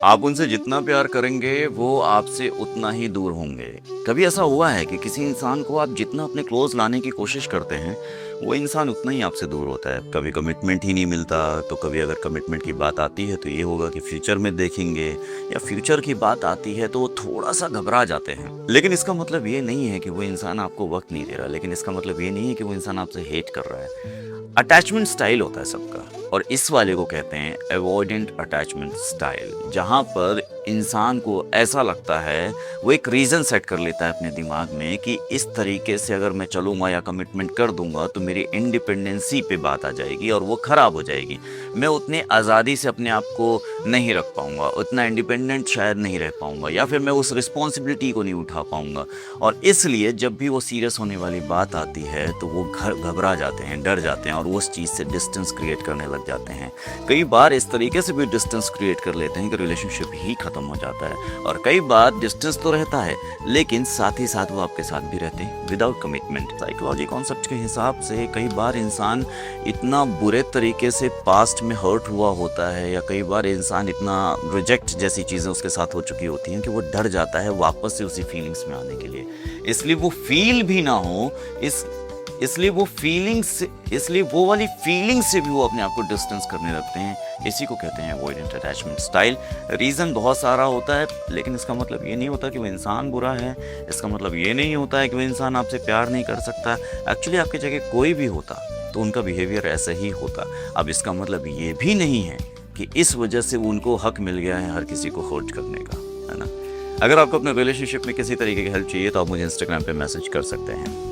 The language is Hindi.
आप उनसे जितना प्यार करेंगे, वो आपसे उतना ही दूर होंगे। कभी ऐसा हुआ है कि किसी इंसान को आप जितना अपने क्लोज़ लाने की कोशिश करते हैं, वो इंसान उतना ही आपसे दूर होता है। कभी कमिटमेंट ही नहीं मिलता, तो कभी अगर कमिटमेंट की बात आती है, तो ये होगा कि फ्यूचर में देखेंगे या फ्यूचर की बात आती है, तो वो थोड़ा-सा घबरा जाते हैं। लेकिन इसका मतलब ये नहीं है कि वो इंसान आपको वक़्त नहीं दे रहा, लेकिन इसका मतलब ये नहीं है कि वो इंसान आपसे हेट कर रहा है। अटैचमेंट स्टाइल होता है सबका और इस वाले को कहते हैं अवॉइडेंट अटैचमेंट स्टाइल, जहाँ पर इंसान को ऐसा लगता है, वो एक रीज़न सेट कर लेता है अपने दिमाग में कि इस तरीके से अगर मैं चलूँगा या कमिटमेंट कर दूँगा तो मेरी इंडिपेंडेंसी पे बात आ जाएगी और वो ख़राब हो जाएगी। मैं उतनी आज़ादी से अपने आप को नहीं रख पाऊँगा, उतना इंडिपेंडेंट शायद नहीं रह पाऊँगा या फिर मैं उस रिस्पॉन्सिबिलिटी को नहीं उठा पाऊँगा और इसलिए जब भी वो सीरियस होने वाली बात आती है तो वो घबरा जाते हैं, डर जाते हैं और वो उस चीज़ से डिस्टेंस क्रिएट करने लग जाते हैं। कई बार इस तरीके से भी डिस्टेंस क्रिएट कर लेते हैं कि रिलेशनशिप ही ख़त्म हो जाता है और कई बार डिस्टेंस तो रहता है लेकिन साथ ही साथ वो आपके साथ भी रहते हैं विदाउट कमिटमेंट। साइकोलॉजी कॉन्सेप्ट के हिसाब से कई बार इंसान इतना बुरे तरीके से पास्ट में हर्ट हुआ होता है या कई बार इंसान इतना रिजेक्ट जैसी चीज़ें उसके साथ हो चुकी होती हैं कि वो डर जाता है वापस से उसी फीलिंग्स में आने के लिए। इसलिए वो फील भी ना हो इसलिए वो वाली फीलिंग से भी वो अपने आप को डिस्टेंस करने लगते हैं। इसी को कहते हैं अवॉइडेंट अटैचमेंट स्टाइल। रीज़न बहुत सारा होता है लेकिन इसका मतलब ये नहीं होता कि वो इंसान बुरा है, इसका मतलब ये नहीं होता है कि वो इंसान आपसे प्यार नहीं कर सकता। एक्चुअली आपकी जगह कोई भी होता तो उनका बिहेवियर ऐसा ही होता। अब इसका मतलब ये भी नहीं है कि इस वजह से उनको हक मिल गया है हर किसी को हर्ट करने का, है ना। अगर आपको अपने रिलेशनशिप में किसी तरीके की हेल्प चाहिए तो आप मुझे इंस्टाग्राम पे मैसेज कर सकते हैं।